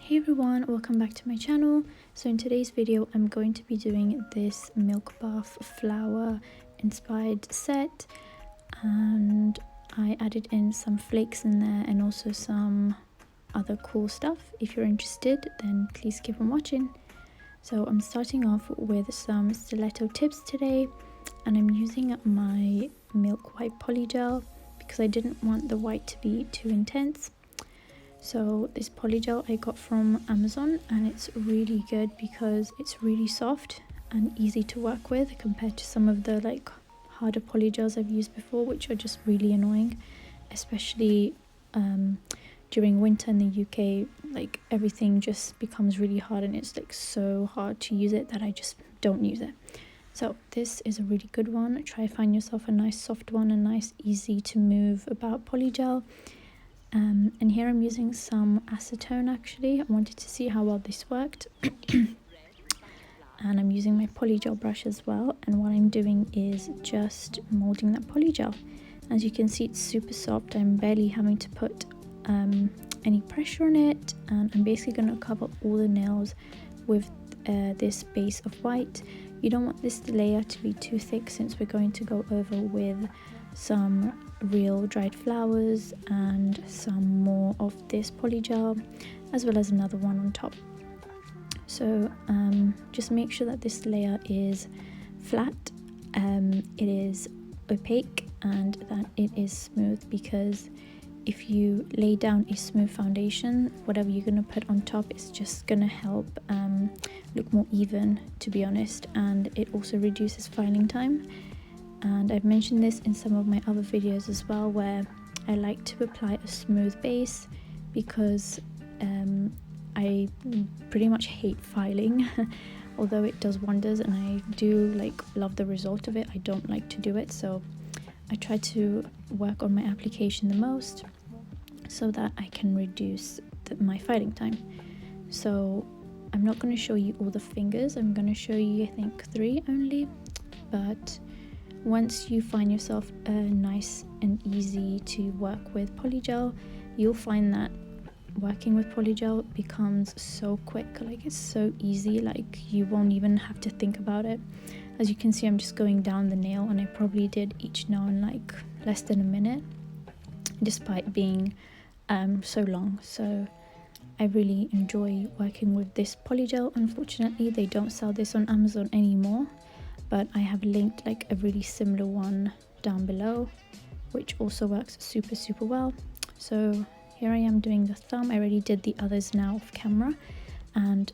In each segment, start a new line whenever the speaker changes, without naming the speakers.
Hey everyone, welcome back to my channel. So in today's video I'm going to be doing this milk bath flower inspired set, and I added in some flakes in there and also some other cool stuff. If you're interested, then please keep on watching. So I'm starting off with some stiletto tips today, and I'm using my milk white polygel because I didn't want the white to be too intense. So this polygel I got from Amazon, and it's really good because it's really soft and easy to work with compared to some of the harder polygels I've used before, which are just really annoying, especially during winter in the UK. Like everything just becomes really hard and it's so hard to use it that I just don't use it. So this is a really good one. Try find yourself a nice soft one, a nice easy to move about polygel. And here I'm using some acetone. Actually, I wanted to see how well this worked. And I'm using my polygel brush as well, and what I'm doing is just molding that polygel. As you can see, it's super soft. I'm barely having to put any pressure on it, and I'm basically going to cover all the nails with this base of white. You don't want this layer to be too thick since we're going to go over with some real dried flowers and some more of this polygel, as well as another one on top. So just make sure that this layer is flat, it is opaque, and that it is smooth, because if you lay down a smooth foundation, whatever you're going to put on top is just going to help look more even, to be honest, and it also reduces filing time. And I've mentioned this in some of my other videos as well, where I like to apply a smooth base because I pretty much hate filing. Although it does wonders and I do love the result of it, I don't like to do it. So I try to work on my application the most so that I can reduce my filing time. So I'm not going to show you all the fingers. I'm going to show you, I think, 3 only. But once you find yourself nice and easy to work with polygel, you'll find that working with polygel becomes so quick. It's so easy, you won't even have to think about it. As you can see, I'm just going down the nail, and I probably did each nail in less than a minute, despite being so long. So I really enjoy working with this polygel. Unfortunately, they don't sell this on Amazon anymore, but I have linked a really similar one down below, which also works super well. So here I am doing the thumb. I already did the others now off camera, and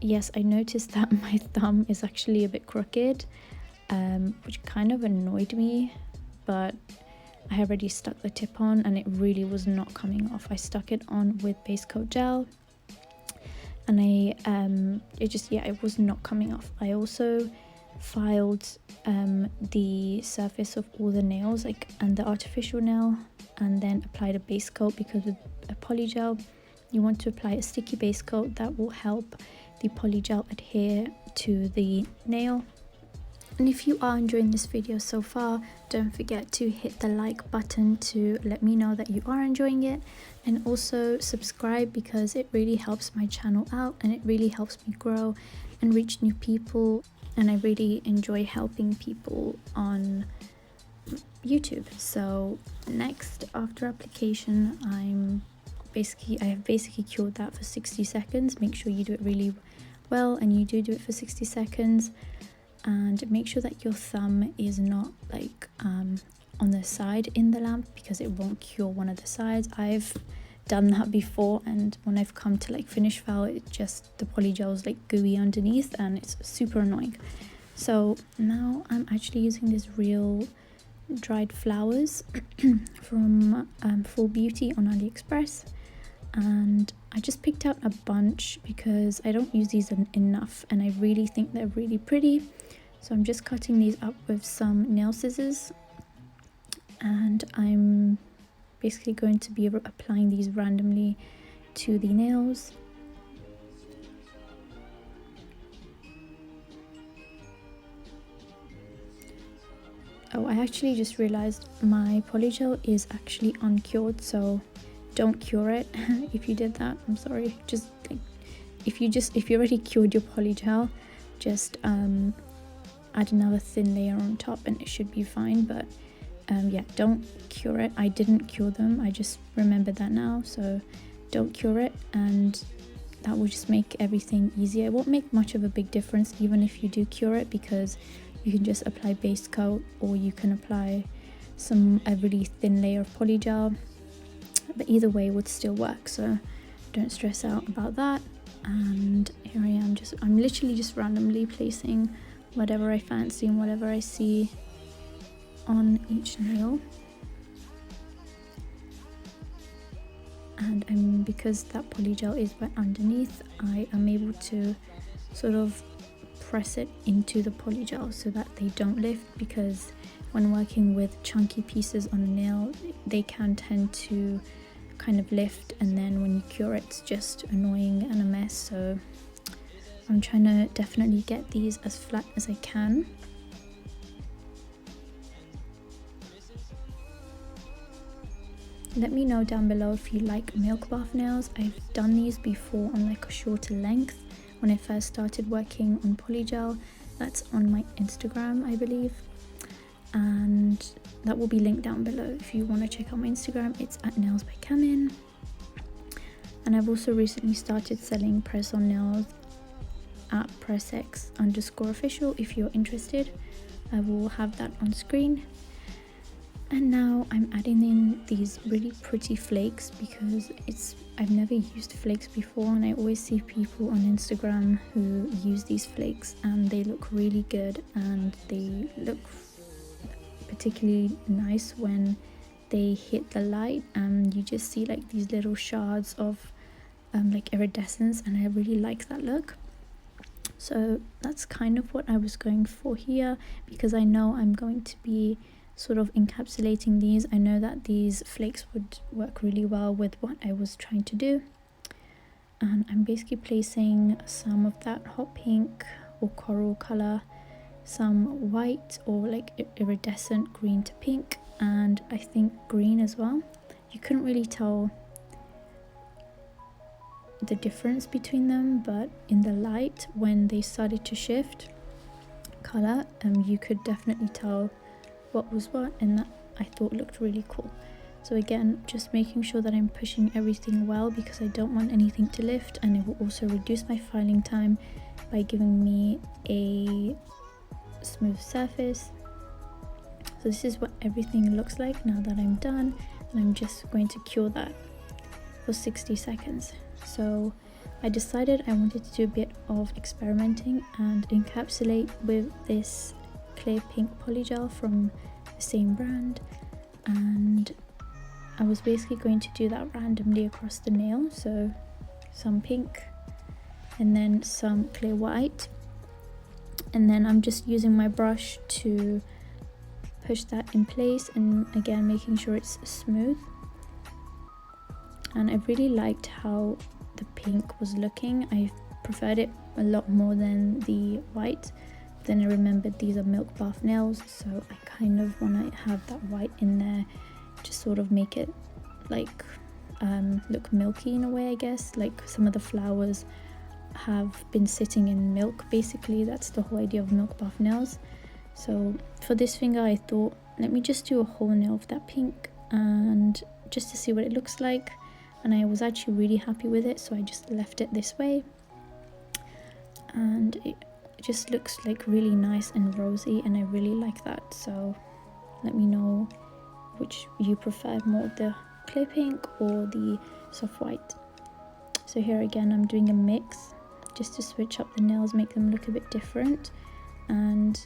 yes, I noticed that my thumb is actually a bit crooked, which kind of annoyed me, but I have already stuck the tip on and it really was not coming off. I stuck it on with base coat gel, and it was not coming off. I also filed the surface of all the nails and the artificial nail, and then applied a base coat, because with a polygel you want to apply a sticky base coat that will help the polygel adhere to the nail. And if you are enjoying this video so far, don't forget to hit the like button to let me know that you are enjoying it, and also subscribe, because it really helps my channel out and it really helps me grow and reach new people. And I really enjoy helping people on YouTube. So next, after application, I have basically cured that for 60 seconds. Make sure you do it really well, and you do it for 60 seconds. And make sure that your thumb is not on the side in the lamp, because it won't cure one of the sides. I've done that before, and when I've come to finish file, the polygel is gooey underneath and it's super annoying. So now I'm actually using this real dried flowers from Full Beauty on AliExpress, and I just picked out a bunch because I don't use these enough and I really think they're really pretty. So I'm just cutting these up with some nail scissors, and I'm basically going to be applying these randomly to the nails. Oh, I actually just realized my polygel is actually uncured, so don't cure it. If you did that, I'm sorry. Just like, if you already cured your polygel, just add another thin layer on top and it should be fine. But yeah, don't cure it. I didn't cure them, I just remembered that now, so don't cure it, and that will just make everything easier. It won't make much of a big difference even if you do cure it, because you can just apply base coat, or you can apply a really thin layer of polygel, but either way would still work, so don't stress out about that. And here I am, I'm literally just randomly placing whatever I fancy and whatever I see on each nail. And because that polygel is wet underneath, I am able to sort of press it into the polygel so that they don't lift, because when working with chunky pieces on a nail, they can tend to kind of lift, and then when you cure it, it's just annoying and a mess. So I'm trying to definitely get these as flat as I can. Let me know down below if you like milk bath nails. I've done these before on like a shorter length when I first started working on polygel. That's on my Instagram, I believe, and that will be linked down below if you want to check out my Instagram. It's at nailedbyk. And I've also recently started selling press-on nails at pressx_official if you're interested. I will have that on screen. And now I'm adding in these really pretty flakes, because I've never used flakes before, and I always see people on Instagram who use these flakes and they look really good, and they look particularly nice when they hit the light and you just see like these little shards of like iridescence, and I really like that look. So that's kind of what I was going for here, because I know I'm going to be sort of encapsulating these. I know that these flakes would work really well with what I was trying to do, and I'm basically placing some of that hot pink or coral color, some white or like iridescent green to pink, and I think green as well. You couldn't really tell the difference between them, but in the light when they started to shift color, you could definitely tell what was what, and that I thought looked really cool. So again, just making sure that I'm pushing everything well, because I don't want anything to lift, and it will also reduce my filing time by giving me a smooth surface. So this is what everything looks like now that I'm done, and I'm just going to cure that for 60 seconds. So I decided I wanted to do a bit of experimenting and encapsulate with this clear pink polygel from the same brand, and I was basically going to do that randomly across the nail, so some pink and then some clear white, and then I'm just using my brush to push that in place, and again making sure it's smooth. And I really liked how the pink was looking. I preferred it a lot more than the white. Then I remembered these are milk bath nails, so I kind of want to have that white in there, just sort of make it like look milky in a way, I guess. Like some of the flowers have been sitting in milk, basically. That's the whole idea of milk bath nails. So for this finger I thought, let me just do a whole nail of that pink, and just to see what it looks like. And I was actually really happy with it, so I just left it this way, and it just looks like really nice and rosy, and I really like that. So let me know which you prefer more, the clear pink or the soft white. So here again I'm doing a mix just to switch up the nails, make them look a bit different, and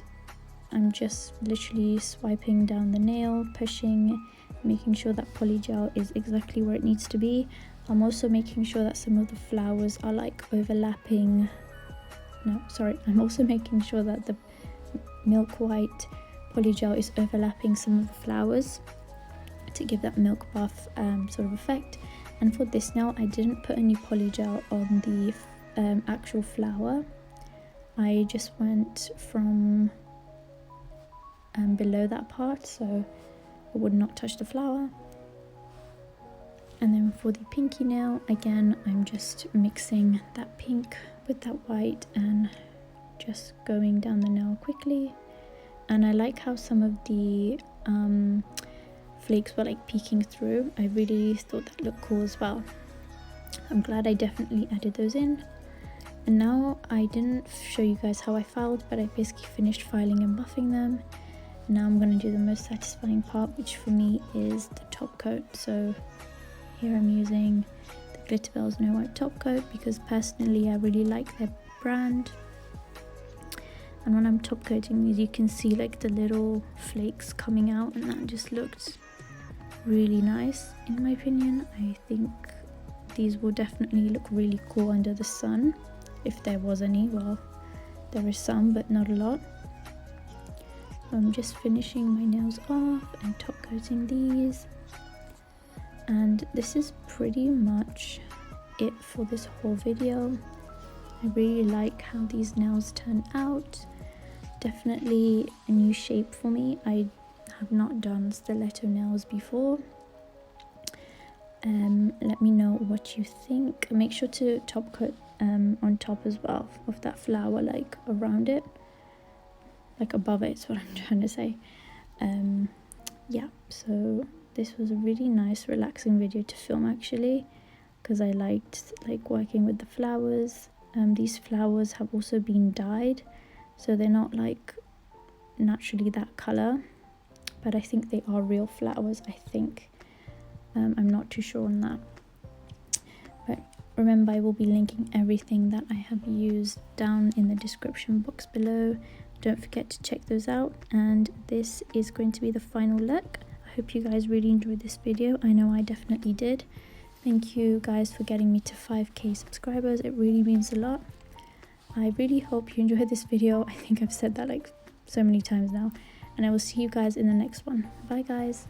I'm just literally swiping down the nail, pushing, making sure that polygel is exactly where it needs to be. I'm also making sure that some of the flowers are like overlapping. I'm also making sure that the milk white polygel is overlapping some of the flowers to give that milk bath sort of effect. And for this nail I didn't put any polygel on the actual flower. I just went from below that part, so it would not touch the flower. And then for the pinky nail, again, I'm just mixing that pink with that white and just going down the nail quickly. And I like how some of the flakes were like peeking through. I really thought that looked cool as well. I'm glad I definitely added those in. And now I didn't show you guys how I filed, but I basically finished filing and buffing them. Now I'm going to do the most satisfying part, which for me is the top coat. So here I'm using the Glitterbels No Wipe top coat because personally I really like their brand. And when I'm top coating these, you can see like the little flakes coming out, and that just looked really nice in my opinion. I think these will definitely look really cool under the sun, if there was any. Well, there is some, but not a lot. I'm just finishing my nails off and top coating these. And this is pretty much it for this whole video. I really like how these nails turn out. Definitely a new shape for me. I have not done stiletto nails before. Let me know what you think. Make sure to top coat on top as well of that flower, like around it, like above it is what I'm trying to say. Yeah, so this was a really nice relaxing video to film actually, because I liked like working with the flowers. These flowers have also been dyed, so they're not like naturally that color, but I think they are real flowers, I think. I'm not too sure on that, but remember I will be linking everything that I have used down in the description box below. Don't forget to check those out, and this is going to be the final look. I hope you guys really enjoyed this video. I know I definitely did. Thank you guys for getting me to 5k subscribers. It really means a lot. I really hope you enjoyed this video. I think I've said that like so many times now, and I will see you guys in the next one. Bye guys.